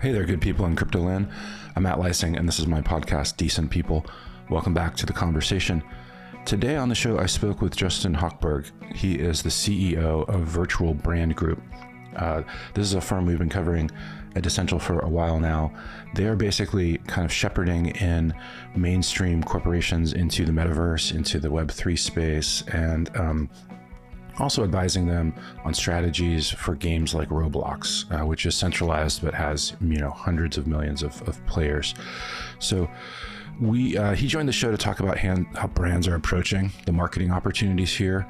Hey there, good people in crypto land. I'm Matt Leising, and this is my podcast, Decent People. Welcome back to the conversation. Today on the show, I spoke with Justin Hochberg. He is the CEO of Virtual Brand Group. This is a firm we've been covering at Decential for a while now. They are basically kind of shepherding in mainstream corporations into the metaverse, into the web3 space, and also advising them on strategies for games like Roblox, which is centralized but has hundreds of millions of players. So he joined the show to talk about how brands are approaching the marketing opportunities here.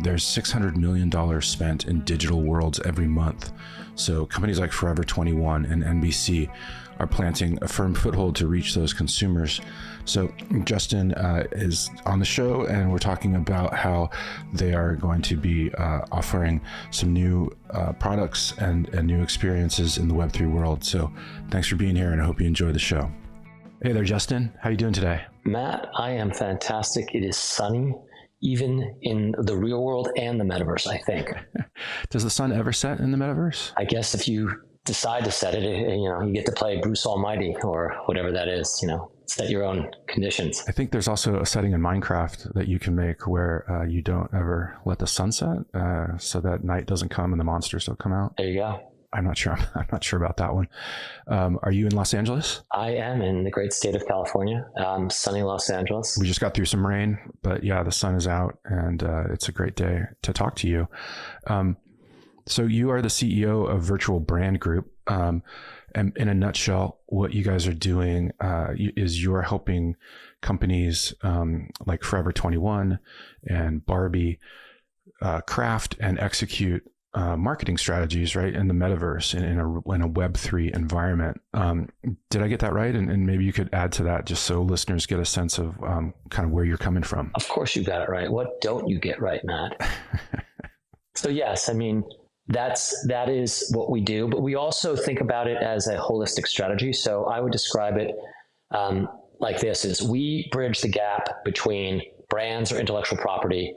There's $600 million spent in digital worlds every month. So companies like Forever21 and NBC are planting a firm foothold to reach those consumers. So Justin is on the show, and we're talking about how they are going to be offering some new products and new experiences in the web3 world. So thanks for being here, and I hope you enjoy the show. Hey there, Justin. How are you doing today? Matt, I am fantastic. It is sunny, even in the real world and the metaverse, I think. Does the sun ever set in the metaverse? I guess if you decide to set it, you get to play Bruce Almighty or whatever that is, set your own conditions. I think there's also a setting in Minecraft that you can make where you don't ever let the sun set, so that night doesn't come and the monsters don't come out. There you go. I'm not sure about that one. Are you in Los Angeles? I am in the great state of California, sunny Los Angeles. We just got through some rain, but yeah, the sun is out, and it's a great day to talk to you. So you are the CEO of Virtual Brand Group. And in a nutshell, what you guys are doing is you're helping companies like Forever21 and Barbie craft and execute marketing strategies, right, in the metaverse and in a Web3 environment. Did I get that right? And maybe you could add to that just so listeners get a sense of kind of where you're coming from. Of course you got it right. What don't you get right, Matt? So yes, that is what we do, but we also think about it as a holistic strategy. So I would describe it like this: is we bridge the gap between brands or intellectual property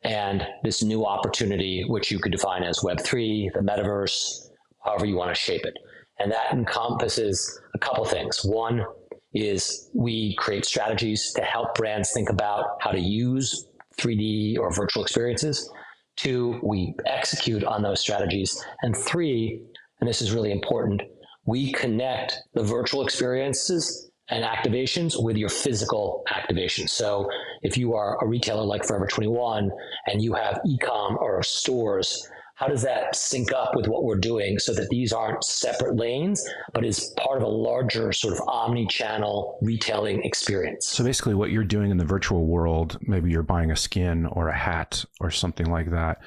and this new opportunity, which you could define as Web3, the metaverse, however you want to shape it. And that encompasses a couple things. One is we create strategies to help brands think about how to use 3D or virtual experiences. Two, we execute on those strategies. And three, and this is really important, we connect the virtual experiences and activations with your physical activations. So if you are a retailer like Forever21 and you have e-com or stores, how does that sync up with what we're doing so that these aren't separate lanes, but is part of a larger sort of omni-channel retailing experience? So basically what you're doing in the virtual world, maybe you're buying a skin or a hat or something like that,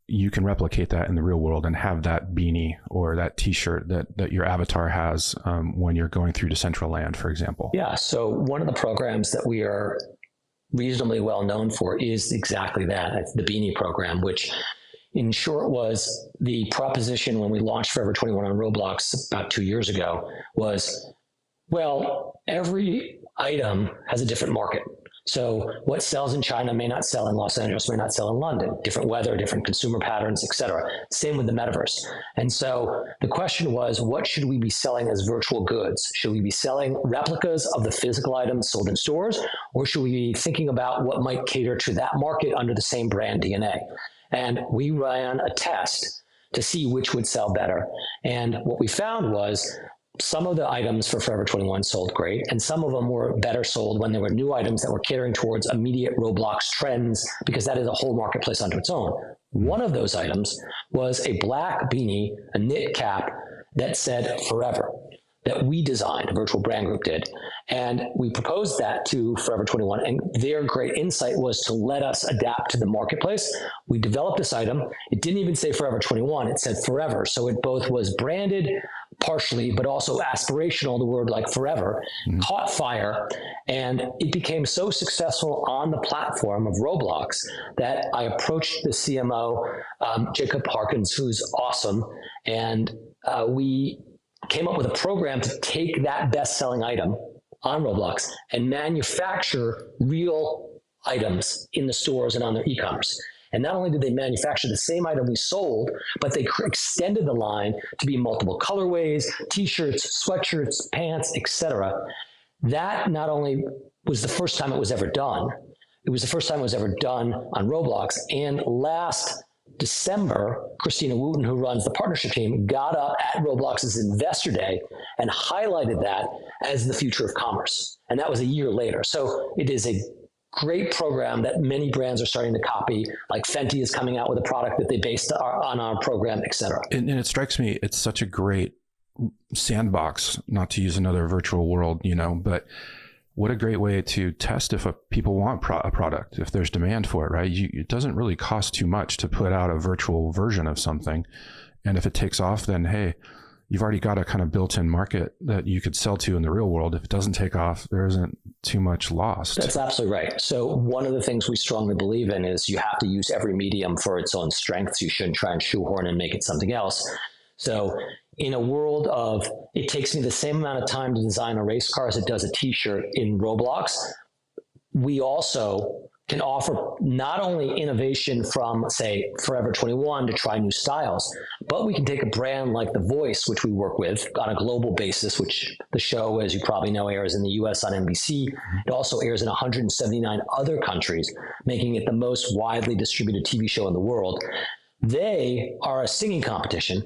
you can replicate that in the real world and have that beanie or that t-shirt that your avatar has when you're going through Decentral land, for example. Yeah. So one of the programs that we are reasonably well known for is exactly that, the beanie program, which in short was the proposition when we launched Forever21 on Roblox about 2 years ago was, well, every item has a different market. So what sells in China may not sell in Los Angeles, may not sell in London, different weather, different consumer patterns, et cetera. Same with the metaverse. And so the question was, what should we be selling as virtual goods? Should we be selling replicas of the physical items sold in stores, or should we be thinking about what might cater to that market under the same brand DNA? And we ran a test to see which would sell better. And what we found was some of the items for Forever21 sold great, and some of them were better sold when there were new items that were catering towards immediate Roblox trends, because that is a whole marketplace unto its own. One of those items was a black beanie, a knit cap that said Forever, that we designed, a Virtual Brand Group did. And we proposed that to Forever21, and their great insight was to let us adapt to the marketplace. We developed this item. It didn't even say Forever21, it said Forever. So it both was branded partially, but also aspirational, the word like forever, caught fire. And it became so successful on the platform of Roblox that I approached the CMO, Jacob Harkins, who's awesome. And we came up with a program to take that best-selling item on Roblox and manufacture real items in the stores and on their e-commerce. And not only did they manufacture the same item we sold, but they extended the line to be multiple colorways, t-shirts, sweatshirts, pants, etc. That not only was the first time it was ever done, it was the first time it was ever done on Roblox. And last December, Christina Wooten, who runs the partnership team, got up at Roblox's Investor Day and highlighted that as the future of commerce. And that was a year later. So it is a great program that many brands are starting to copy, like Fenty is coming out with a product that they based on our program, et cetera. And it strikes me, it's such a great sandbox, not to use another virtual world, but what a great way to test if people want a product, if there's demand for it, right? It doesn't really cost too much to put out a virtual version of something. And if it takes off, then hey, you've already got a kind of built-in market that you could sell to in the real world. If it doesn't take off, there isn't too much lost. That's absolutely right. So one of the things we strongly believe in is you have to use every medium for its own strengths. You shouldn't try and shoehorn and make it something else. So in a world of, it takes me the same amount of time to design a race car as it does a t-shirt in Roblox, we also can offer not only innovation from, say, Forever 21 to try new styles, but we can take a brand like The Voice, which we work with on a global basis, which the show, as you probably know, airs in the US on NBC. It also airs in 179 other countries, making it the most widely distributed TV show in the world. They are a singing competition,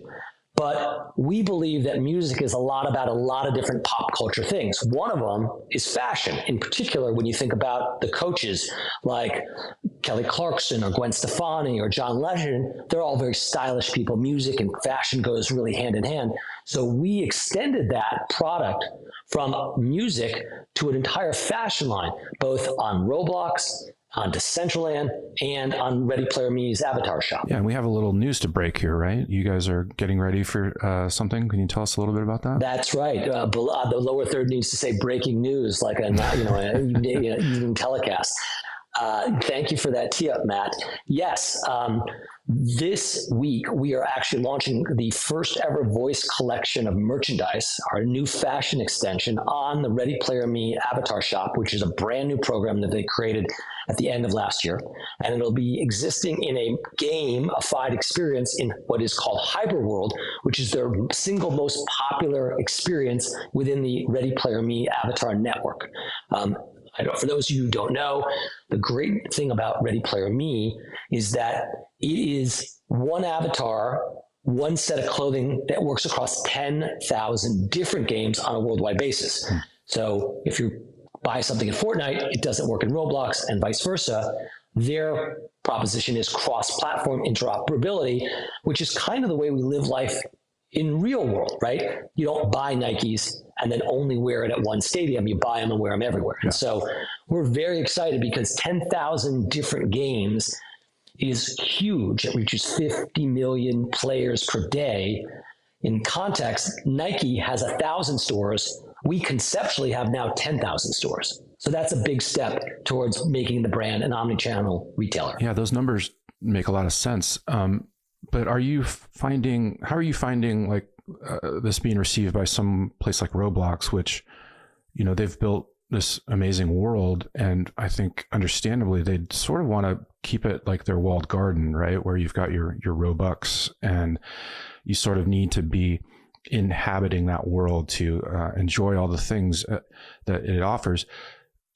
but we believe that music is about a lot of different pop culture things. One of them is fashion. In particular, when you think about the coaches like Kelly Clarkson or Gwen Stefani or John Legend, they're all very stylish people. Music and fashion goes really hand in hand. So we extended that product from music to an entire fashion line, both on Roblox, on Decential, and on Ready Player Me's avatar shop. Yeah, and we have a little news to break here, right? You guys are getting ready for something. Can you tell us a little bit about that? That's right. The lower third needs to say breaking news, like an evening telecast. Thank you for that tee-up, Matt. Yes, this week we are actually launching the first ever Voice collection of merchandise, our new fashion extension on the Ready Player Me avatar shop, which is a brand new program that they created at the end of last year. And it'll be existing in a gamified experience in what is called Hyperworld, which is their single most popular experience within the Ready Player Me avatar network. For those of you who don't know, the great thing about Ready Player Me is that it is one avatar, one set of clothing that works across 10,000 different games on a worldwide basis. So if you buy something in Fortnite, it doesn't work in Roblox and vice versa. Their proposition is cross-platform interoperability, which is kind of the way we live life in real world, right? You don't buy Nikes and then only wear it at one stadium. You buy them and wear them everywhere. Yeah. And so we're very excited because 10,000 different games is huge. It reaches 50 million players per day. In context, Nike has 1,000 stores. We conceptually have now 10,000 stores. So that's a big step towards making the brand an omnichannel retailer. Yeah, those numbers make a lot of sense. But how are you finding like this being received by some place like Roblox, which, they've built this amazing world, and I think understandably they'd sort of want to keep it like their walled garden, right? Where you've got your Robux and you sort of need to be inhabiting that world to enjoy all the things that it offers.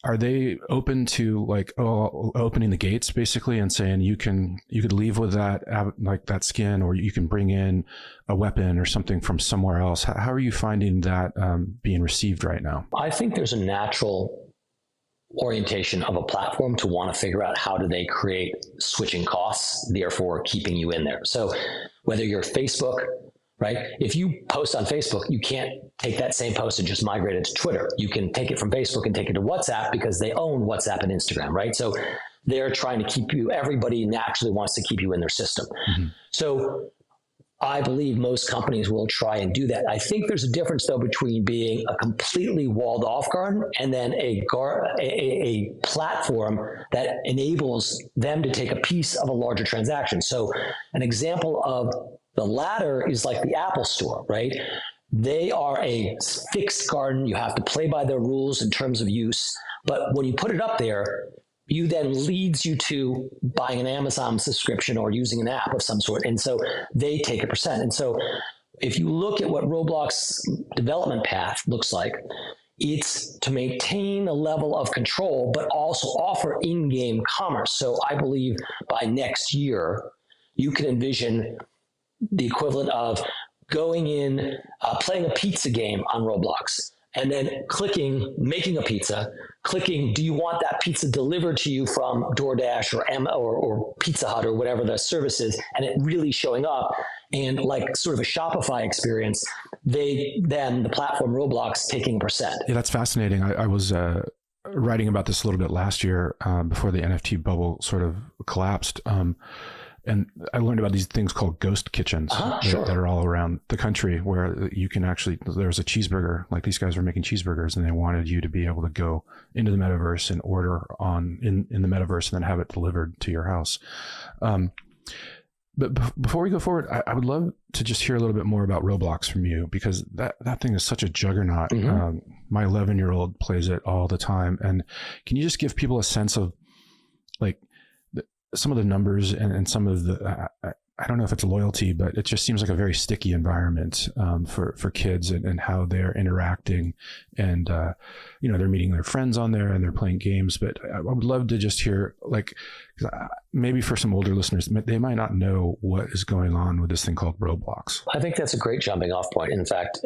Are they open to opening the gates basically and saying you could leave with that skin, or you can bring in a weapon or something from somewhere else? How are you finding that being received right now? I think there's a natural orientation of a platform to want to figure out how do they create switching costs, therefore keeping you in there. So whether you're Facebook, right? If you post on Facebook, you can't take that same post and just migrate it to Twitter. You can take it from Facebook and take it to WhatsApp because they own WhatsApp and Instagram, right? So they're trying to keep you, everybody naturally wants to keep you in their system. Mm-hmm. So I believe most companies will try and do that. I think there's a difference though between being a completely walled off garden and then a platform that enables them to take a piece of a larger transaction. So an example of the latter is like the Apple Store, right? They are a fixed garden. You have to play by their rules in terms of use. But when you put it up there, you then leads you to buying an Amazon subscription or using an app of some sort. And so they take a percent. And so if you look at what Roblox development path looks like, it's to maintain a level of control, but also offer in-game commerce. So I believe by next year, you can envision the equivalent of going in, playing a pizza game on Roblox, and then clicking, making a pizza, clicking, do you want that pizza delivered to you from DoorDash or Pizza Hut or whatever the service is, and it really showing up, and like sort of a Shopify experience, the platform Roblox taking a percent. Yeah, that's fascinating. I was writing about this a little bit last year before the NFT bubble sort of collapsed. And I learned about these things called ghost kitchens that are all around the country, where you can actually, there's a cheeseburger, like these guys were making cheeseburgers, and they wanted you to be able to go into the metaverse and order in the metaverse and then have it delivered to your house. But before we go forward, I would love to just hear a little bit more about Roblox from you, because that thing is such a juggernaut. My 11-year-old plays it all the time. And can you just give people a sense of like some of the numbers and some of the, I don't know if it's loyalty, but it just seems like a very sticky environment for kids and how they're interacting, and they're meeting their friends on there and they're playing games. But I would love to just hear, like, maybe for some older listeners, they might not know what is going on with this thing called Roblox. I think that's a great jumping off point. In fact,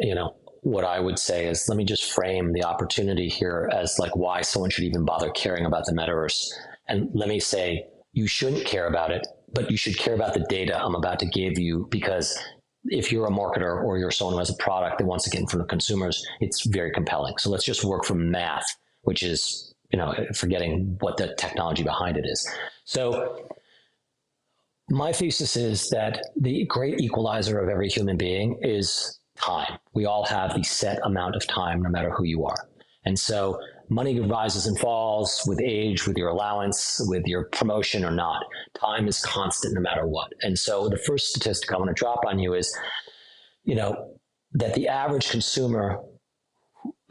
what I would say is, let me just frame the opportunity here as like why someone should even bother caring about the metaverse. And let me say, you shouldn't care about it, but you should care about the data I'm about to give you, because if you're a marketer or you're someone who has a product that wants to get in front of consumers, it's very compelling. So let's just work from math, which is, forgetting what the technology behind it is. So my thesis is that the great equalizer of every human being is time. We all have the set amount of time, no matter who you are. And so money rises and falls with age, with your allowance, with your promotion or not. Time is constant no matter what. And so the first statistic I want to drop on you is, that the average consumer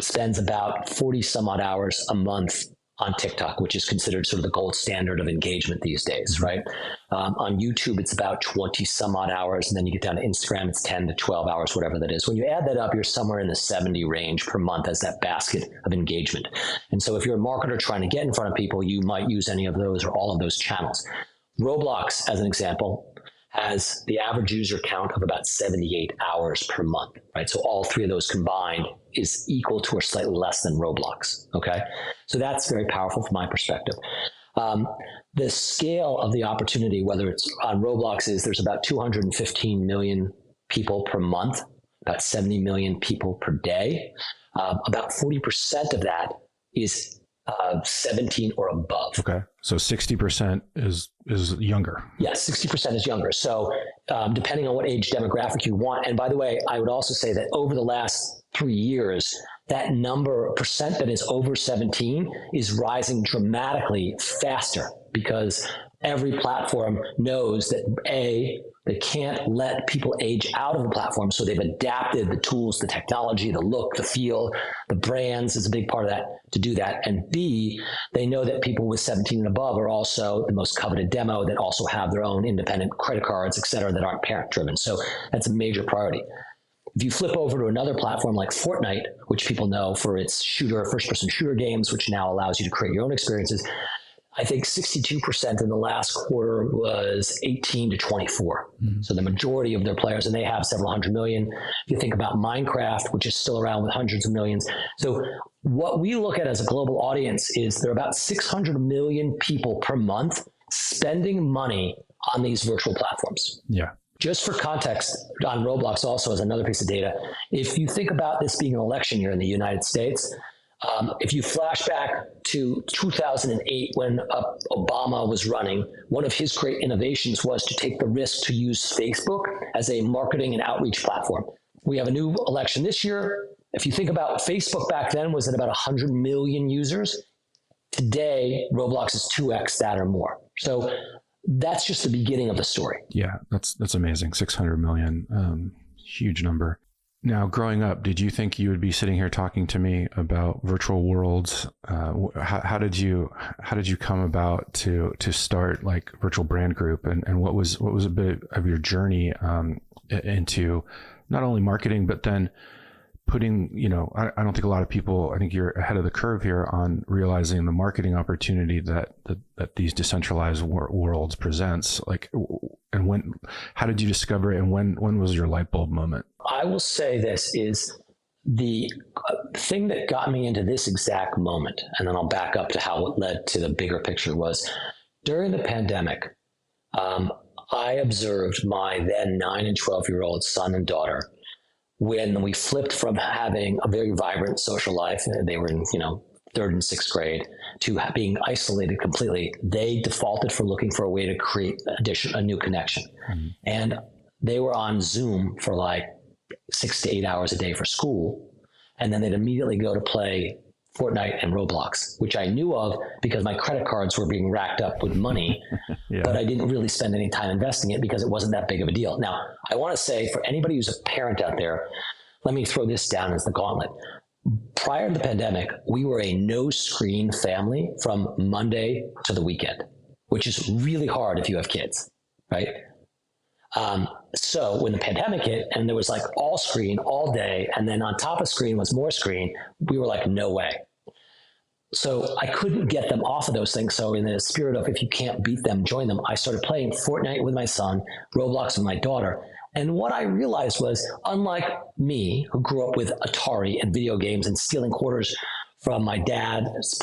spends about 40 some odd hours a month on TikTok, which is considered sort of the gold standard of engagement these days, right? On YouTube, it's about 20 some odd hours. And then you get down to Instagram, it's 10 to 12 hours, whatever that is. When you add that up, you're somewhere in the 70 range per month as that basket of engagement. And so if you're a marketer trying to get in front of people, you might use any of those or all of those channels. Roblox, as an example, has the average user count of about 78 hours per month, right? So all three of those combined is equal to or slightly less than Roblox, okay? So that's very powerful from my perspective. The scale of the opportunity, whether it's on Roblox, is there's about 215 million people per month, about 70 million people per day. About 40% of that is 17 or above. Okay. So 60% is younger. Yes, 60% is younger. So depending on what age demographic you want. And by the way, I would also say that over the last 3 years, that percent that is over 17 is rising dramatically faster, because every platform knows that they can't let people age out of the platform. So they've adapted the tools, the technology, the look, the feel, the brands is a big part of that to do that. And B, they know that people with 17 and above are also the most coveted demo, that also have their own independent credit cards, et cetera, that aren't parent driven. So that's a major priority. If you flip over to another platform like Fortnite, which people know for its first-person shooter games, which now allows you to create your own experiences, I think 62% in the last quarter was 18 to 24. Mm-hmm. So the majority of their players, and they have several hundred million. If you think about Minecraft, which is still around with hundreds of millions. So what we look at as a global audience is there are about 600 million people per month spending money on these virtual platforms. Yeah. Just for context, on Roblox also as another piece of data, if you think about this being an election year in the United States, if you flash back to 2008 when Obama was running, one of his great innovations was to take the risk to use Facebook as a marketing and outreach platform. We have a new election this year. If you think about Facebook back then was at about 100 million users. Today, Roblox is 2x that or more. So that's just the beginning of the story. Yeah, that's amazing. 600 million, huge number. Now, growing up, did you think you would be sitting here talking to me about virtual worlds? How did you come about to start like Virtual Brand Group, and what was a bit of your journey into not only marketing, but then putting, I don't think a lot of people, I think you're ahead of the curve here on realizing the marketing opportunity that these decentralized worlds presents. Like, and how did you discover it, and when was your light bulb moment? I will say this is the thing that got me into this exact moment, and then I'll back up to how it led to the bigger picture, was during the pandemic. I observed my then 9 and 12-year-old son and daughter when we flipped from having a very vibrant social life, they were in, third and sixth grade, to being isolated completely. They defaulted for looking for a way to create a new connection. Mm-hmm. And they were on Zoom for like 6 to 8 hours a day for school. And then they'd immediately go to play Fortnite and Roblox, which I knew of because my credit cards were being racked up with money, yeah. But I didn't really spend any time investing it because it wasn't that big of a deal. Now, I want to say for anybody who's a parent out there, let me throw this down as the gauntlet. Prior to the pandemic, we were a no-screen family from Monday to the weekend, which is really hard if you have kids, right? So when the pandemic hit and there was like all screen all day, and then on top of screen was more screen, we were like, no way. So I couldn't get them off of those things. So in the spirit of, if you can't beat them, join them, I started playing Fortnite with my son, Roblox with my daughter. And what I realized was, unlike me, who grew up with Atari and video games and stealing quarters from my dad's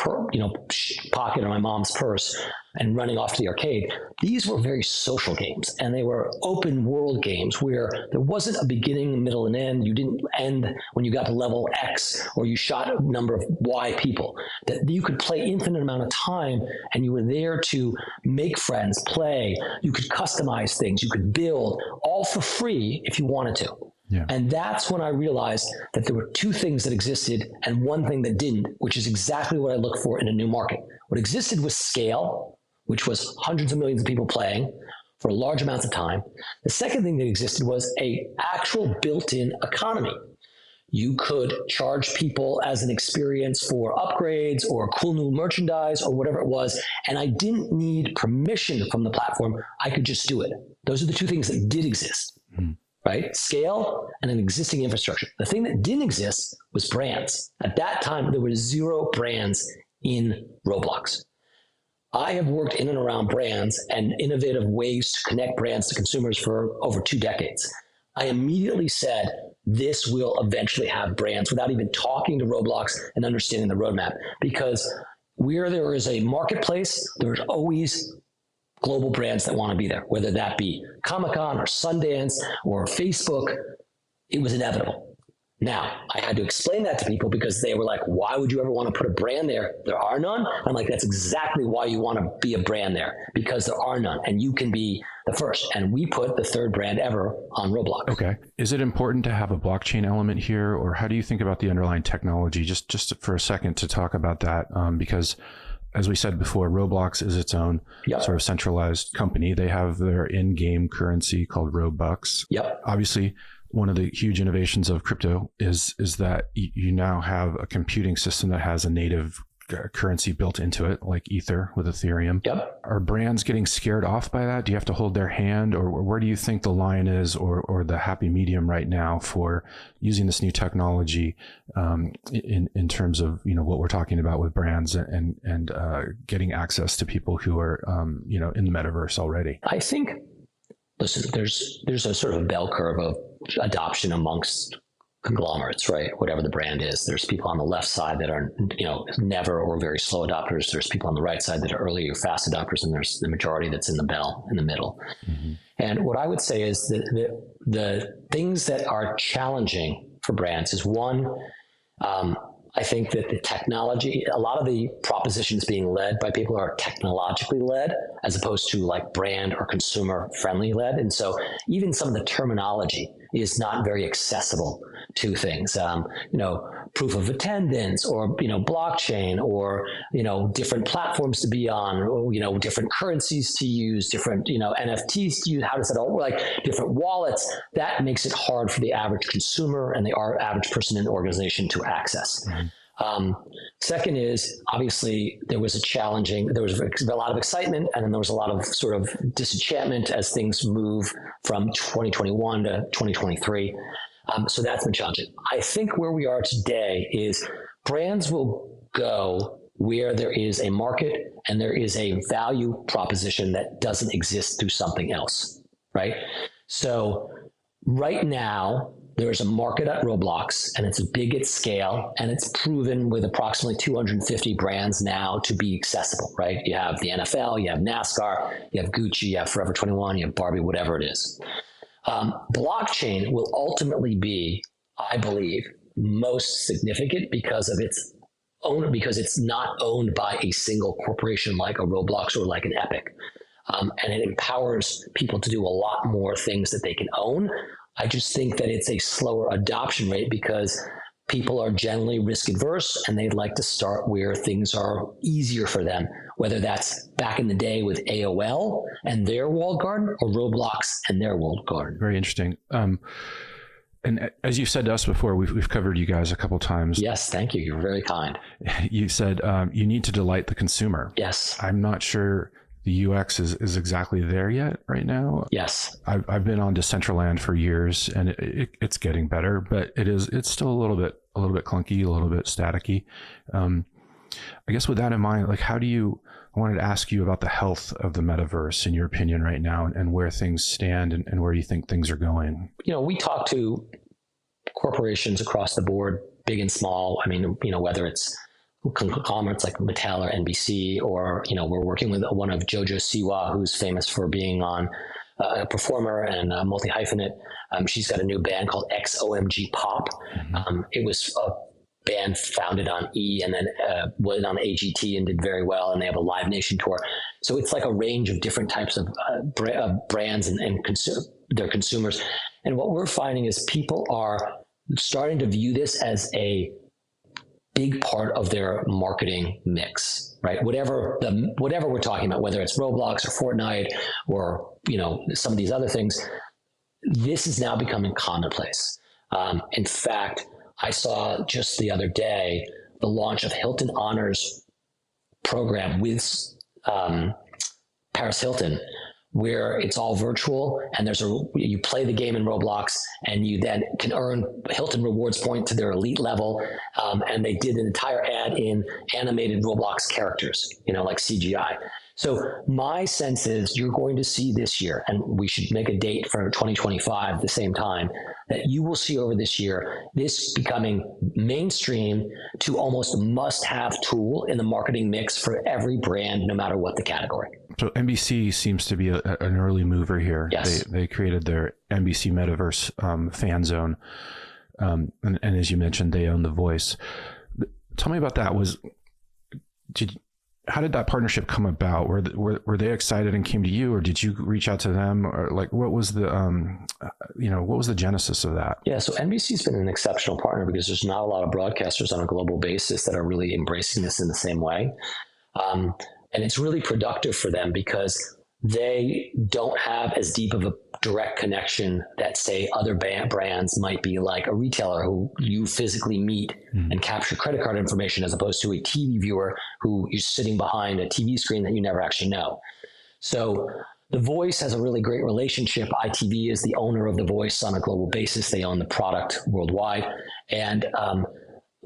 pocket or my mom's purse and running off to the arcade, these were very social games, and they were open world games where there wasn't a beginning, middle, and end. You didn't end when you got to level X or you shot a number of Y people. That you could play infinite amount of time, and you were there to make friends, play. You could customize things. You could build, all for free if you wanted to. Yeah. And that's when I realized that there were two things that existed and one thing that didn't, which is exactly what I look for in a new market. What existed was scale, which was hundreds of millions of people playing for large amounts of time. The second thing that existed was a actual built-in economy. You could charge people as an experience for upgrades or cool new merchandise or whatever it was, and I didn't need permission from the platform. I could just do it. Those are the two things that did exist. Mm-hmm. Right? Scale and an existing infrastructure. The thing that didn't exist was brands. At that time, there were 0 brands in Roblox. I have worked in and around brands and innovative ways to connect brands to consumers for over 2 decades. I immediately said, this will eventually have brands without even talking to Roblox and understanding the roadmap. Because where there is a marketplace, there's always global brands that want to be there, whether that be Comic-Con or Sundance or Facebook. It was inevitable. Now, I had to explain that to people because they were like, why would you ever want to put a brand there? There are none. I'm like, that's exactly why you want to be a brand there, because there are none, and you can be the first. And we put the 3rd brand ever on Roblox. Okay. Is it important to have a blockchain element here, or how do you think about the underlying technology? Just for a second to talk about that, because as we said before, Roblox is its own sort of centralized company. They have their in-game currency called Robux. Yep. Obviously, one of the huge innovations of crypto is that you now have a computing system that has a native currency built into it, like Ether with Ethereum. Yep. Are brands getting scared off by that? Do you have to hold their hand, or where do you think the line is, or the happy medium right now for using this new technology in terms of what we're talking about with brands and getting access to people who are in the metaverse already? I think, listen, there's a sort of a bell curve of adoption amongst conglomerates, right? Whatever the brand is. There's people on the left side that are, never or very slow adopters. There's people on the right side that are early or fast adopters, and there's the majority that's in the bell in the middle. Mm-hmm. And what I would say is that the things that are challenging for brands is, one, I think that the technology, a lot of the propositions being led by people are technologically led as opposed to like brand or consumer friendly led. And so even some of the terminology is not very accessible to things. proof of attendance or, blockchain or, different platforms to be on, or, different currencies to use, different, NFTs to use. How does that all work? Like different wallets? That makes it hard for the average consumer and the average person in the organization to access. Mm-hmm. Second is, obviously, there was a lot of excitement, and then there was a lot of sort of disenchantment as things move from 2021 to 2023. So that's been challenging. I think where we are today is brands will go where there is a market and there is a value proposition that doesn't exist through something else, right? So right now, there's a market at Roblox, and it's big at scale, and it's proven with approximately 250 brands now to be accessible, right? You have the NFL, you have NASCAR, you have Gucci, you have Forever 21, you have Barbie, whatever it is. Blockchain will ultimately be, I believe, most significant because it's not owned by a single corporation like a Roblox or like an Epic. And it empowers people to do a lot more things that they can own. I just think that it's a slower adoption rate because people are generally risk adverse and they'd like to start where things are easier for them, whether that's back in the day with AOL and their walled garden or Roblox and their walled garden. Very interesting. And as you've said to us before, we've covered you guys a couple of times. Yes, thank you. You're very kind. You said you need to delight the consumer. Yes. I'm not sure the UX is exactly there yet right now. Yes. I've been on Decentral for years, and it's getting better, but it's still a little bit clunky, a little bit staticky. I guess with that in mind, like I wanted to ask you about the health of the metaverse in your opinion right now, and where things stand and where you think things are going. We talk to corporations across the board, big and small. I mean, whether it's conglomerates like Mattel or NBC, or, we're working with one of JoJo Siwa, who's famous for being on a performer and a multi-hyphenate. She's got a new band called XOMG Pop. Mm-hmm. It was a band founded on E and then went on AGT and did very well, and they have a Live Nation tour. So it's like a range of different types of brands and their consumers. And what we're finding is people are starting to view this as a big part of their marketing mix, right? Whatever we're talking about, whether it's Roblox or Fortnite or, some of these other things, this is now becoming commonplace. In fact, I saw just the other day the launch of Hilton Honors program with Paris Hilton, where it's all virtual, and you play the game in Roblox, and you then can earn Hilton rewards point to their elite level. And they did an entire ad in animated Roblox characters, like CGI. So my sense is you're going to see this year, and we should make a date for 2025 at the same time, that you will see over this year, this becoming mainstream to almost must-have tool in the marketing mix for every brand, no matter what the category. So NBC seems to be an early mover here. Yes. They created their NBC Metaverse fan zone. And as you mentioned, they own The Voice. Tell me about that. How did that partnership come about? Were they excited and came to you, or did you reach out to them, or like what was the what was the genesis of that? Yeah, so NBC's been an exceptional partner because there's not a lot of broadcasters on a global basis that are really embracing this in the same way, and it's really productive for them because they don't have as deep of a direct connection that, say, other brands might be, like a retailer who you physically meet and capture credit card information, as opposed to a TV viewer who you're sitting behind a TV screen that you never actually know. So The Voice has a really great relationship. ITV is the owner of The Voice on a global basis. They own the product worldwide. And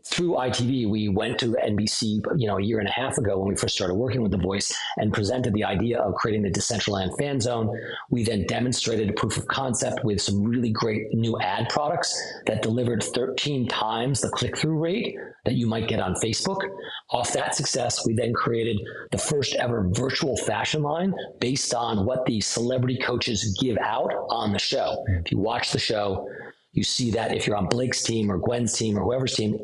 through ITV, we went to NBC, a year and a half ago when we first started working with The Voice, and presented the idea of creating the Decential fan zone. We then demonstrated a proof of concept with some really great new ad products that delivered 13 times the click-through rate that you might get on Facebook. Off that success, we then created the first ever virtual fashion line based on what the celebrity coaches give out on the show. If you watch the show, you see that if you're on Blake's team or Gwen's team or whoever's team,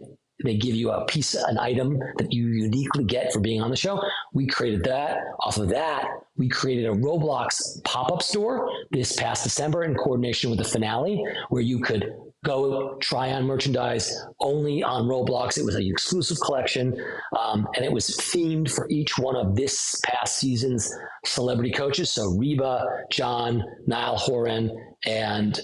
they give you an item that you uniquely get for being on the show. We created that. Off of that, we created a Roblox pop-up store this past December in coordination with the finale, where you could go try on merchandise only on Roblox. It was an exclusive collection, and it was themed for each one of this past season's celebrity coaches. So Reba, John, Niall Horan, and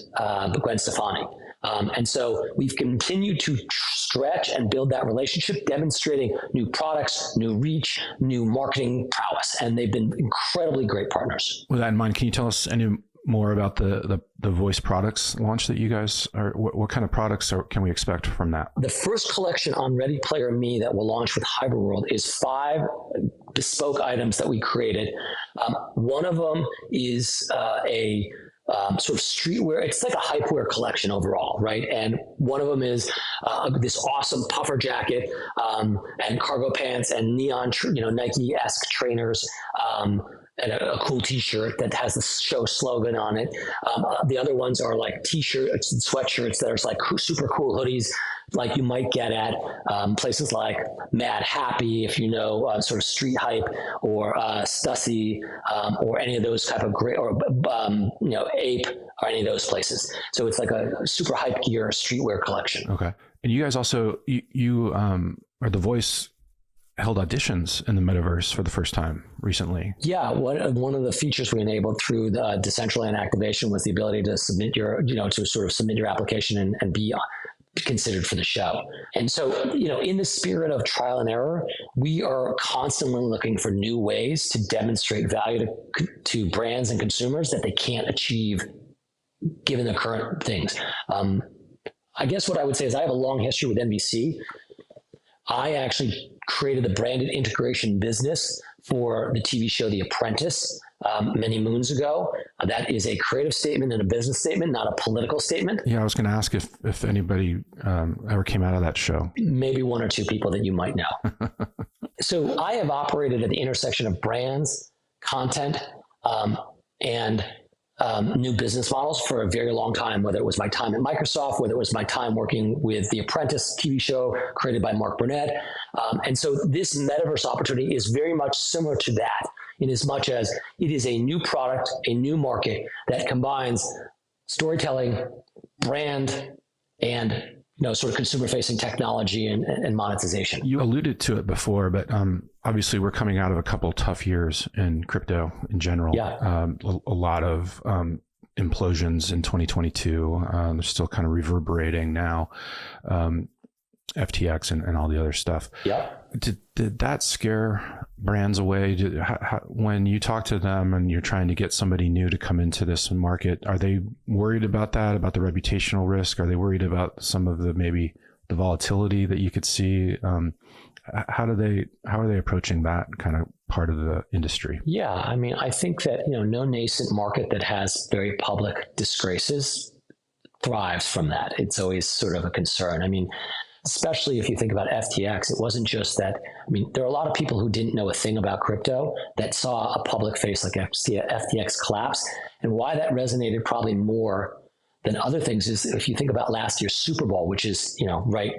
Gwen Stefani. And so we've continued to stretch and build that relationship, demonstrating new products, new reach, new marketing prowess. And they've been incredibly great partners. With that in mind, can you tell us any more about the voice products launch that you guys are? What kind of products can we expect from that? The first collection on Ready Player Me that will launch with Hyperworld is 5 bespoke items that we created. One of them is a sort of streetwear. It's like a hypewear collection overall, right? And one of them is this awesome puffer jacket and cargo pants and neon, Nike-esque trainers. And a cool T-shirt that has the show slogan on it. The other ones are like T-shirts and sweatshirts that are like super cool hoodies, like you might get at places like Mad Happy, if you know, sort of Street Hype, or Stussy, or any of those type of great, or Ape, or any of those places. So it's like a super hype gear streetwear collection. Okay, and you guys also you are the voice. Held auditions in the metaverse for the first time recently. Yeah, one of the features we enabled through the Decential activation was the ability to submit your, to sort of submit your application and be considered for the show. And so, in the spirit of trial and error, we are constantly looking for new ways to demonstrate value to brands and consumers that they can't achieve given the current things. I guess what I would say is I have a long history with NBC. I actually created the branded integration business for the TV show The Apprentice many moons ago. That is a creative statement and a business statement, not a political statement. Yeah, I was going to ask if anybody ever came out of that show. Maybe 1 or 2 people that you might know. So I have operated at the intersection of brands, content, and new business models for a very long time, whether it was my time at Microsoft, whether it was my time working with The Apprentice TV show created by Mark Burnett. And so this metaverse opportunity is very much similar to that, in as much as it is a new product, a new market that combines storytelling, brand, and sort of consumer-facing technology and monetization. You alluded to it before, but obviously we're coming out of a couple tough years in crypto in general. Yeah. A lot of implosions in 2022. They're still kind of reverberating now. FTX and all the other stuff. Yeah. Did that scare brands away? When you talk to them and you're trying to get somebody new to come into this market, are they worried about that, about the reputational risk? Are they worried about some of maybe the volatility that you could see? How are they approaching that kind of part of the industry? Yeah, I mean, I think that no nascent market that has very public disgraces thrives from that. It's always sort of a concern. I mean, especially if you think about FTX, it wasn't just that. I mean, there are a lot of people who didn't know a thing about crypto that saw a public face like FTX collapse. And why that resonated probably more than other things is if you think about last year's Super Bowl, which is, imminent.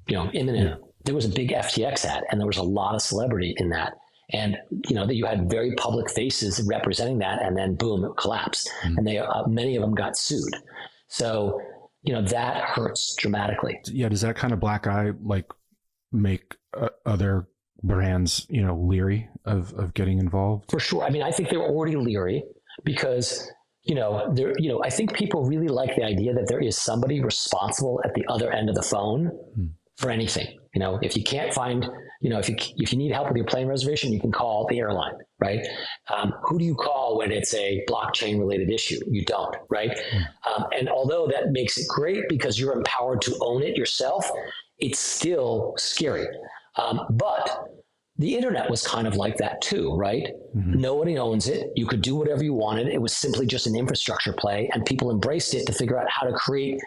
Yeah. There was a big FTX ad and there was a lot of celebrity in that. And, that you had very public faces representing that, and then boom, it collapsed. Mm-hmm. And many of them got sued. So, that hurts dramatically. Yeah. Does that kind of black eye make other brands, leery of getting involved? For sure. I mean, I think they're already leery because, I think people really like the idea that there is somebody responsible at the other end of the phone for anything. If you can't find, if you need help with your plane reservation, you can call the airline, right? Who do you call when it's a blockchain related issue? You don't, right? And although that makes it great because you're empowered to own it yourself, it's still scary. But the internet was kind of like that too, right? Mm-hmm. Nobody owns it. You could do whatever you wanted. It was simply just an infrastructure play, and people embraced it to figure out how to create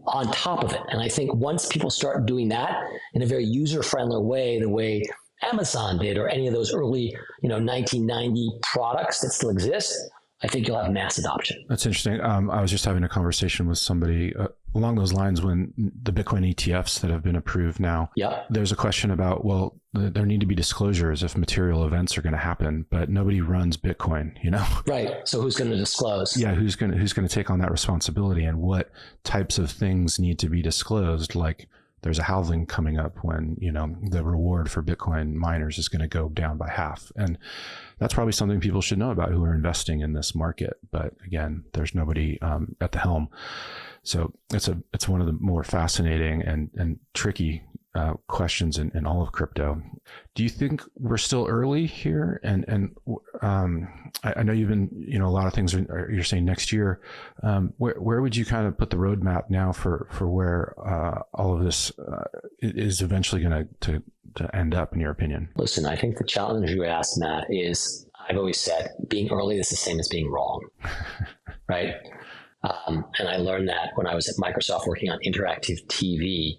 on top of it. And I think once people start doing that in a very user-friendly way, the way Amazon did, or any of those early, 1990 products that still exist, I think you'll have mass adoption. That's interesting. I was just having a conversation with somebody along those lines, when the Bitcoin ETFs that have been approved now, Yeah. there's a question about, well, there need to be disclosures if material events are going to happen, but nobody runs Bitcoin, you know? Right. So who's going to disclose? Yeah. Who's going to take on that responsibility, and what types of things need to be disclosed? Like, there's a halving coming up when, you know, the reward for Bitcoin miners is going to go down by half. And that's probably something people should know about who are investing in this market. But again, there's nobody at the helm. So it's one of the more fascinating and tricky questions in all of crypto. Do you think we're still early here? And I know you've been, you know, a lot of things you're saying next year. Where would you kind of put the roadmap now for where all of this is eventually going to end up, in your opinion? Listen, I think the challenge you asked, Matt, is I've always said being early is the same as being wrong, right? And I learned that when I was at Microsoft working on interactive TV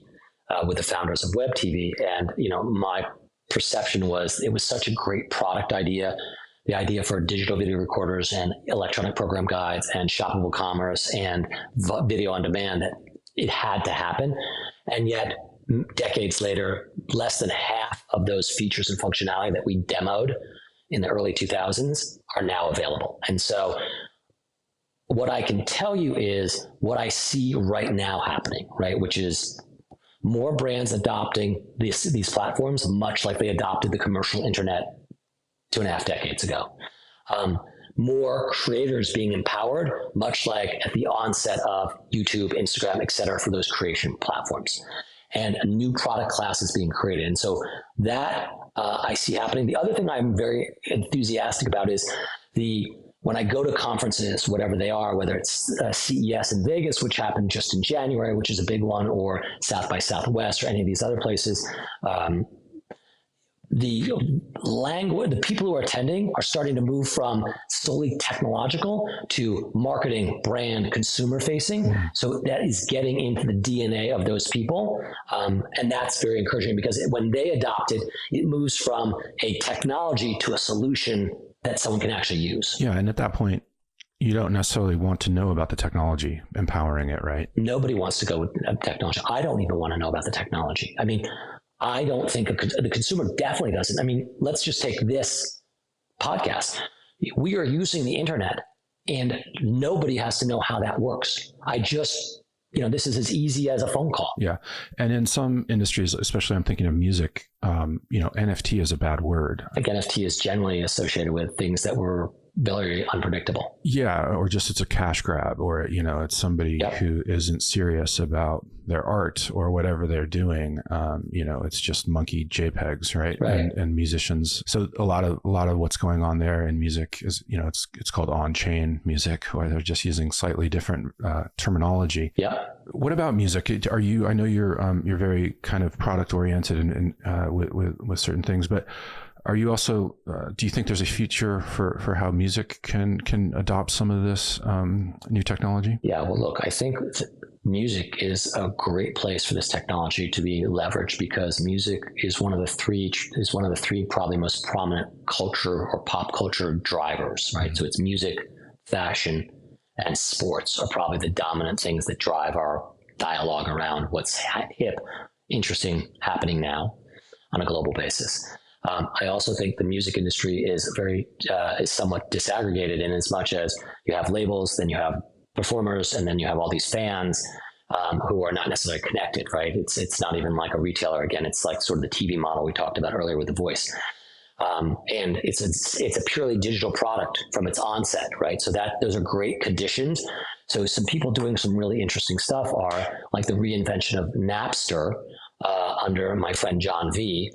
with the founders of web TV. And, you know, my perception was it was such a great product idea. The idea for digital video recorders and electronic program guides and shoppable commerce and video on demand, that it had to happen. And yet, decades later, less than half of those features and functionality that we demoed in the early 2000s are now available. And so what I can tell you is what I see right now happening, right? Which is more brands adopting these platforms, much like they adopted the commercial internet 2.5 decades ago. More creators being empowered, much like at the onset of YouTube, Instagram, et cetera, for those creation platforms. And a new product class is being created. And so that I see happening. The other thing I'm very enthusiastic about is when I go to conferences, whatever they are, whether it's CES in Vegas, which happened just in January, which is a big one, or South by Southwest, or any of these other places, the people who are attending are starting to move from solely technological to marketing, brand, consumer facing. So that is getting into the DNA of those people. And that's very encouraging, because when they adopt it, it moves from a technology to a solution that someone can actually use. Yeah. And at that point, you don't necessarily want to know about the technology empowering it, right? Nobody wants to go with technology. I don't even want to know about the technology. I mean, I don't think the consumer definitely doesn't. I mean, let's just take this podcast. We are using the internet, and nobody has to know how that works. This is as easy as a phone call. Yeah. And in some industries, especially I'm thinking of music, NFT is a bad word. I think NFT is generally associated with things that were very unpredictable. Yeah. Or just it's a cash grab, or, it's somebody who isn't serious about their art or whatever they're doing. It's just monkey JPEGs, right? And musicians. So a lot of what's going on there in music is, it's called on-chain music, where they're just using slightly different terminology. Yeah. What about music? I know you're very kind of product oriented and with certain things, but are you also, do you think there's a future for how music can adopt some of this new technology? Yeah, well, look, I think music is a great place for this technology to be leveraged, because music is one of the three probably most prominent culture or pop culture drivers, right? Mm-hmm. So it's music, fashion, and sports are probably the dominant things that drive our dialogue around what's hip, interesting, happening now on a global basis. I also think the music industry is is somewhat disaggregated, in as much as you have labels, then you have performers, and then you have all these fans who are not necessarily connected, right? It's not even like a retailer. Again, it's like sort of the TV model we talked about earlier with The Voice. And it's a purely digital product from its onset, right? So those are great conditions. So some people doing some really interesting stuff are like the reinvention of Napster under my friend John V.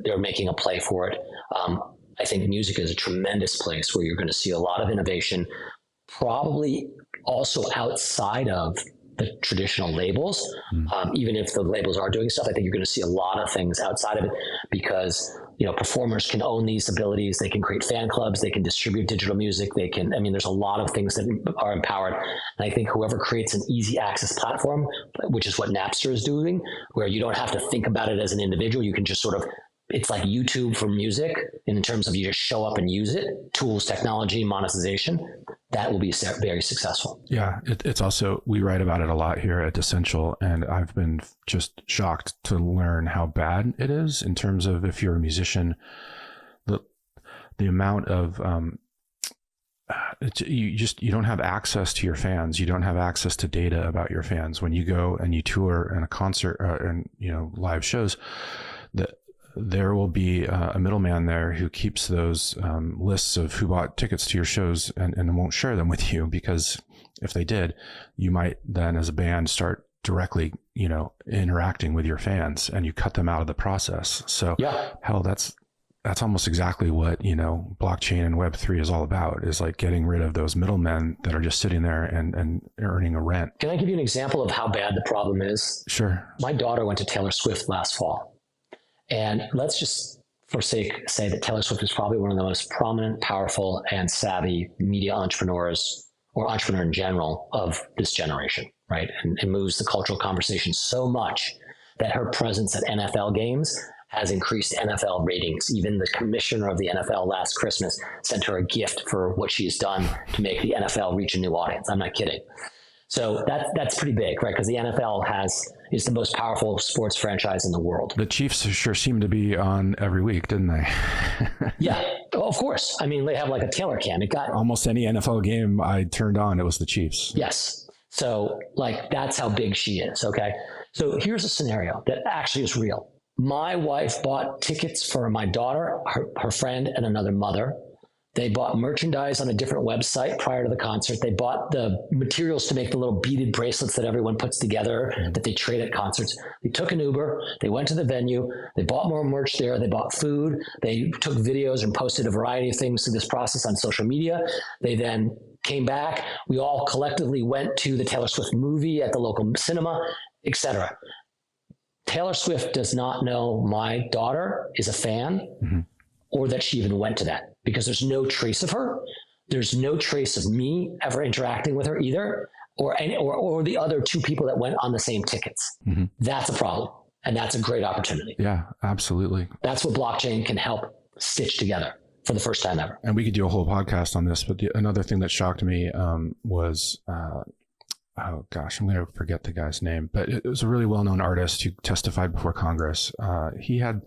They're making a play for it. I think music is a tremendous place where you're going to see a lot of innovation, probably also outside of the traditional labels. Even if the labels are doing stuff, I think you're going to see a lot of things outside of it, because performers can own these abilities. They can create fan clubs. They can distribute digital music. There's a lot of things that are empowered. And I think whoever creates an easy access platform, which is what Napster is doing, where you don't have to think about it as an individual, you can just sort of it's like YouTube for music in terms of you just show up and use it, tools, technology, monetization, that will be very successful. Yeah, it's also, we write about it a lot here at Decential, and I've been just shocked to learn how bad it is in terms of, if you're a musician, the amount of you don't have access to your fans. You don't have access to data about your fans when you go and you tour and a concert and live shows. That there will be a middleman there who keeps those lists of who bought tickets to your shows and won't share them with you, because if they did, you might then as a band start directly interacting with your fans, and you cut them out of the process. So yeah, hell, that's almost exactly what, blockchain and web3 is all about, is like getting rid of those middlemen that are just sitting there and earning a rent. Can I give you an example of how bad the problem is? Sure. My daughter went to Taylor Swift last fall. And let's just, for sake, say that Taylor Swift is probably one of the most prominent, powerful, and savvy media entrepreneurs, or entrepreneur in general, of this generation, right? And moves the cultural conversation so much that her presence at NFL games has increased NFL ratings. Even the commissioner of the NFL last Christmas sent her a gift for what she's done to make the NFL reach a new audience. I'm not kidding. So that's pretty big, right? Because the NFL is the most powerful sports franchise in the world. The Chiefs sure seem to be on every week, didn't they? Yeah, of course. I mean, they have like a Taylor cam. It got almost any NFL game I turned on, it was the Chiefs. Yes. So that's how big she is. Okay. So here's a scenario that actually is real. My wife bought tickets for my daughter, her friend, and another mother. They bought merchandise on a different website prior to the concert. They bought the materials to make the little beaded bracelets that everyone puts together that they trade at concerts. They took an Uber. They went to the venue. They bought more merch there. They bought food. They took videos and posted a variety of things through this process on social media. They then came back. We all collectively went to the Taylor Swift movie at the local cinema, etc. Taylor Swift does not know my daughter is a fan, or that she even went to that, because there's no trace of her. There's no trace of me ever interacting with her either, or the other two people that went on the same tickets. That's a problem. And that's a great opportunity. Yeah, absolutely. That's what blockchain can help stitch together for the first time ever. And we could do a whole podcast on this, but another thing that shocked me was, oh gosh, I'm going to forget the guy's name, but it was a really well-known artist who testified before Congress. He had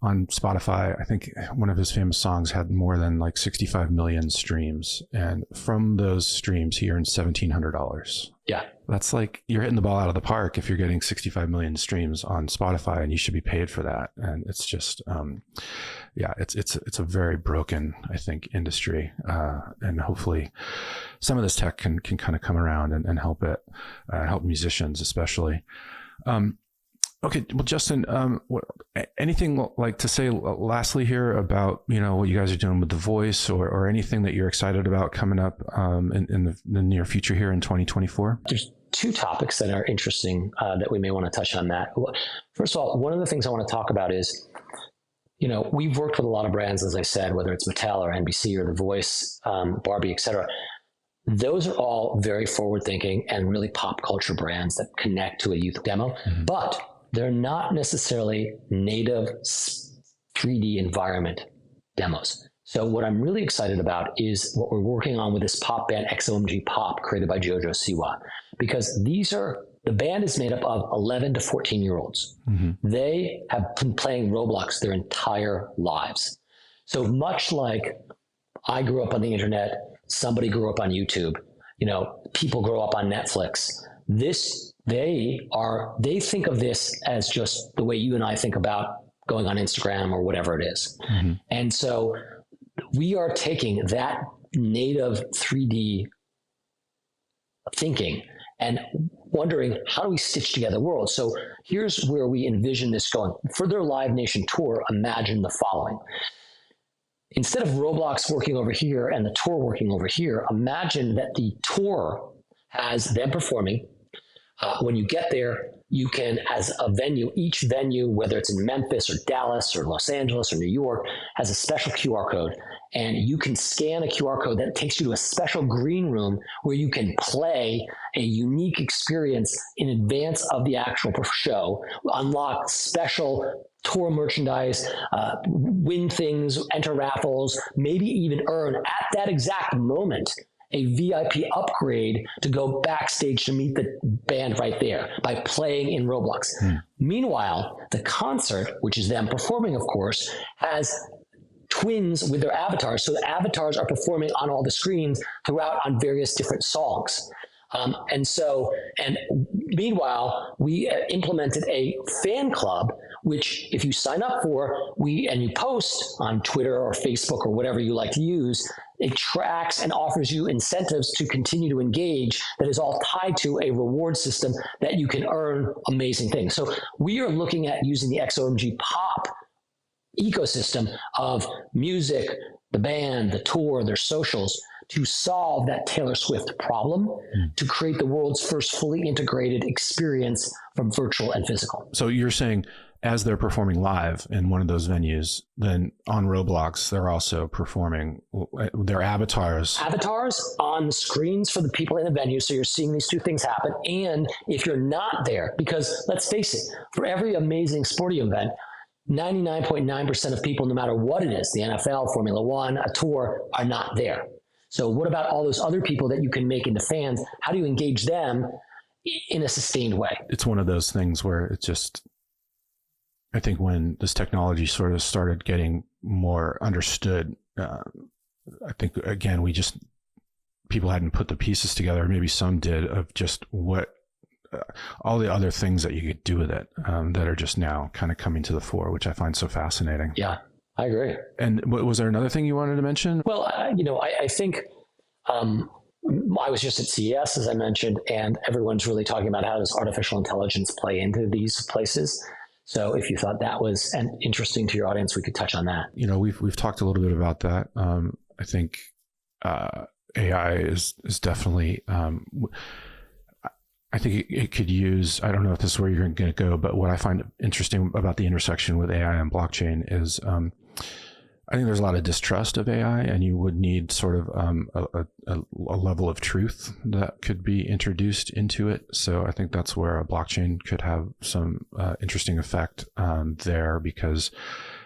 on Spotify, I think one of his famous songs had more than like 65 million streams. And from those streams, he earned $1,700. Yeah. That's like, you're hitting the ball out of the park if you're getting 65 million streams on Spotify, and you should be paid for that. And it's just, it's a very broken, I think, industry. And hopefully some of this tech can kind of come around and help it, help musicians especially. Okay, well, Justin, anything like to say lastly here about, what you guys are doing with The Voice, or anything that you're excited about coming up in the near future here in 2024? There's two topics that are interesting that we may want to touch on that. First of all, one of the things I want to talk about is, we've worked with a lot of brands, as I said, whether it's Mattel or NBC or The Voice, Barbie, et cetera. Those are all very forward-thinking and really pop culture brands that connect to a youth demo, but they're not necessarily native 3D environment demos. So what I'm really excited about is what we're working on with this pop band XOMG Pop, created by Jojo Siwa, because the band is made up of 11 to 14-year-olds. They have been playing Roblox their entire lives. So much like I grew up on the internet, somebody grew up on YouTube, people grow up on Netflix. They think of this as just the way you and I think about going on Instagram or whatever it is. And so we are taking that native 3D thinking and wondering, how do we stitch together worlds? So here's where we envision this going. For their Live Nation tour, imagine the following. Instead of Roblox working over here and the tour working over here, imagine that the tour has them performing. When you get there, you can, as a venue, each venue, whether it's in Memphis or Dallas or Los Angeles or New York, has a special QR code. And you can scan a QR code that takes you to a special green room where you can play a unique experience in advance of the actual show, unlock special tour merchandise, win things, enter raffles, maybe even earn at that exact moment a VIP upgrade to go backstage to meet the band right there by playing in Roblox. Meanwhile, the concert, which is them performing, of course, has twins with their avatars. So the avatars are performing on all the screens throughout on various different songs. And meanwhile, we implemented a fan club, which if you sign up for, and you post on Twitter or Facebook or whatever you like to use, it tracks and offers you incentives to continue to engage that is all tied to a reward system that you can earn amazing things. So we are looking at using the XOMG Pop ecosystem of music, the band, the tour, their socials, to solve that Taylor Swift problem, to create the world's first fully integrated experience from virtual and physical. So you're saying as they're performing live in one of those venues, then on Roblox, they're also performing their avatars. Avatars on the screens for the people in the venue. So you're seeing these two things happen. And if you're not there, because let's face it, for every amazing sporting event, 99.9% of people, no matter what it is, the NFL, Formula One, a tour, are not there. So what about all those other people that you can make into fans? How do you engage them in a sustained way? It's one of those things where it's just, I think when this technology sort of started getting more understood, I think, again, people hadn't put the pieces together, maybe some did, of just what, all the other things that you could do with it that are just now kind of coming to the fore, which I find so fascinating. Yeah, I agree. And was there another thing you wanted to mention? Well, I think I was just at CES, as I mentioned, and everyone's really talking about how does artificial intelligence play into these places. So if you thought that was interesting to your audience, we could touch on that. We've talked a little bit about that. I think AI is definitely, I think it could use, I don't know if this is where you're going to go, but what I find interesting about the intersection with AI and blockchain is I think there's a lot of distrust of AI, and you would need sort of a level of truth that could be introduced into it. So I think that's where a blockchain could have some interesting effect there, because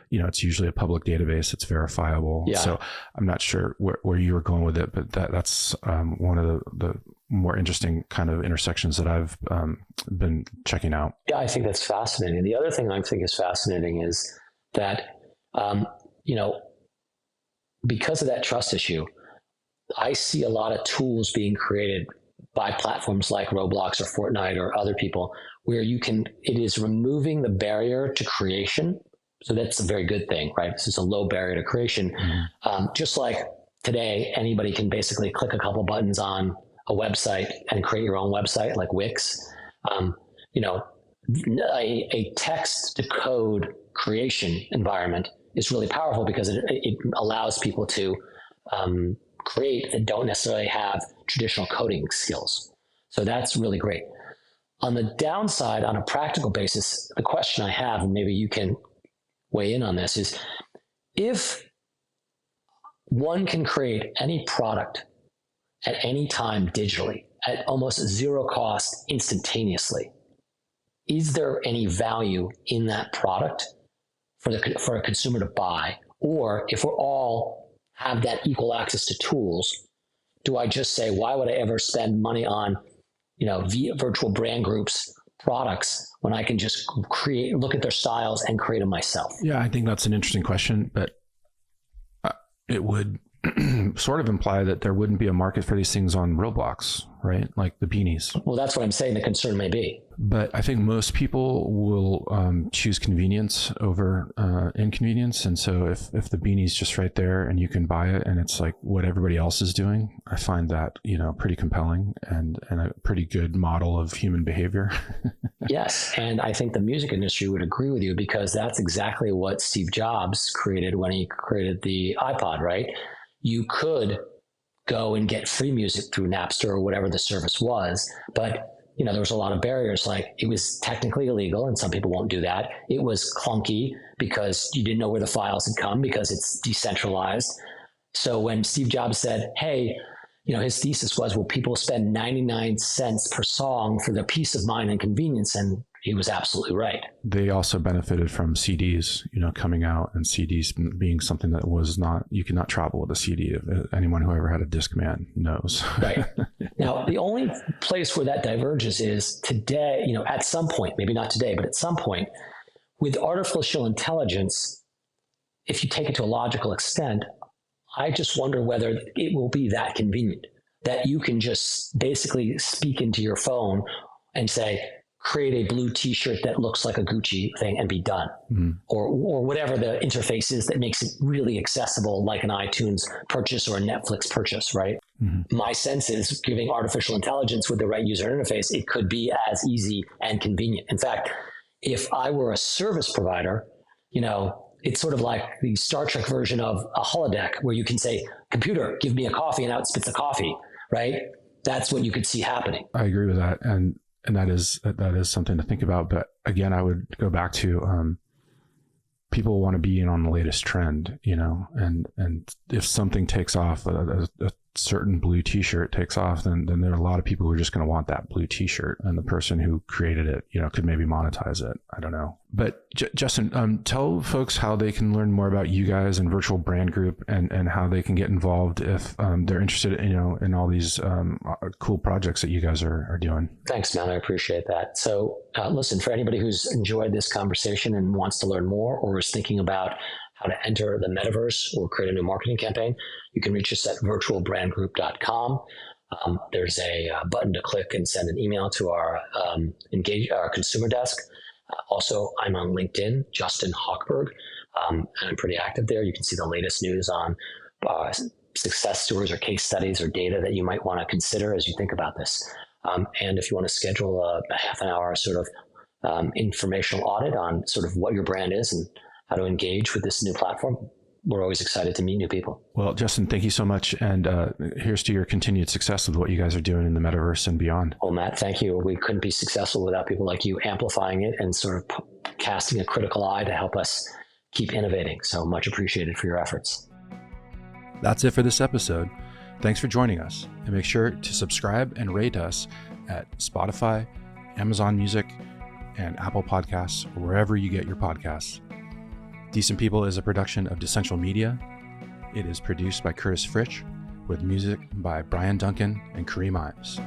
it's usually a public database. It's verifiable. Yeah. So I'm not sure where you were going with it, but that's one of the more interesting kind of intersections that I've been checking out. Yeah, I think that's fascinating. The other thing I think is fascinating is that, because of that trust issue, I see a lot of tools being created by platforms like Roblox or Fortnite or other people where it is removing the barrier to creation. So that's a very good thing, right? This is a low barrier to creation. Just like today, anybody can basically click a couple buttons on a website and create your own website like Wix. A text to code creation environment is really powerful because it allows people to create that don't necessarily have traditional coding skills. So that's really great. On the downside, on a practical basis, the question I have, and maybe you can weigh in on this, is if one can create any product at any time digitally at almost zero cost instantaneously, is there any value in that product for a consumer to buy? Or if we're all have that equal access to tools, do I just say, why would I ever spend money on, virtual brand groups products when I can just look at their styles and create them myself? Yeah, I think that's an interesting question, but it would sort of imply that there wouldn't be a market for these things on Roblox, right? Like the beanies. Well, that's what I'm saying the concern may be. But I think most people will choose convenience over inconvenience. And so if the beanie's just right there and you can buy it and it's like what everybody else is doing, I find that, pretty compelling and a pretty good model of human behavior. Yes. And I think the music industry would agree with you, because that's exactly what Steve Jobs created when he created the iPod, right? You could go and get free music through Napster or whatever the service was, but there was a lot of barriers. Like, it was technically illegal, and some people won't do that. It was clunky because you didn't know where the files had come because it's decentralized. So when Steve Jobs said, hey, his thesis was, will people spend 99 cents per song for their peace of mind and convenience? And, he was absolutely right. They also benefited from CDs, coming out, and CDs being something that was not, you could not travel with a CD. Anyone who ever had a Discman knows. Right. Now, the only place where that diverges is today, at some point, maybe not today, but at some point, with artificial intelligence, if you take it to a logical extent, I just wonder whether it will be that convenient that you can just basically speak into your phone and say, create a blue t-shirt that looks like a Gucci thing and be done. Mm-hmm. Or whatever the interface is that makes it really accessible, like an iTunes purchase or a Netflix purchase, right? Mm-hmm. My sense is giving artificial intelligence with the right user interface, it could be as easy and convenient. In fact, if I were a service provider, it's sort of like the Star Trek version of a holodeck where you can say, computer, give me a coffee, and out spits a coffee, right? That's what you could see happening. I agree with that. And that is something to think about. But again, I would go back to people want to be in on the latest trend, and if something takes off, a certain blue t-shirt takes off, then there are a lot of people who are just going to want that blue t-shirt, and the person who created it, could maybe monetize it. I don't know. But Justin, tell folks how they can learn more about you guys and Virtual Brand Group, and how they can get involved if they're interested, in all these cool projects that you guys are doing. Thanks, man. I appreciate that. So listen, for anybody who's enjoyed this conversation and wants to learn more, or is thinking about how to enter the metaverse or create a new marketing campaign, you can reach us at virtualbrandgroup.com. There's a button to click and send an email to our consumer desk. Also, I'm on LinkedIn, Justin Hochberg, and I'm pretty active there. You can see the latest news on success stories or case studies or data that you might want to consider as you think about this. And if you want to schedule a half an hour sort of informational audit on sort of what your brand is and how to engage with this new platform, we're always excited to meet new people. Well, Justin, thank you so much. And here's to your continued success with what you guys are doing in the metaverse and beyond. Well, Matt, thank you. We couldn't be successful without people like you amplifying it and sort of casting a critical eye to help us keep innovating. So much appreciated for your efforts. That's it for this episode. Thanks for joining us. And make sure to subscribe and rate us at Spotify, Amazon Music, and Apple Podcasts, or wherever you get your podcasts. Decent People is a production of Decential Media. It is produced by Curtis Fritsch, with music by Brian Duncan and Kareem Ives.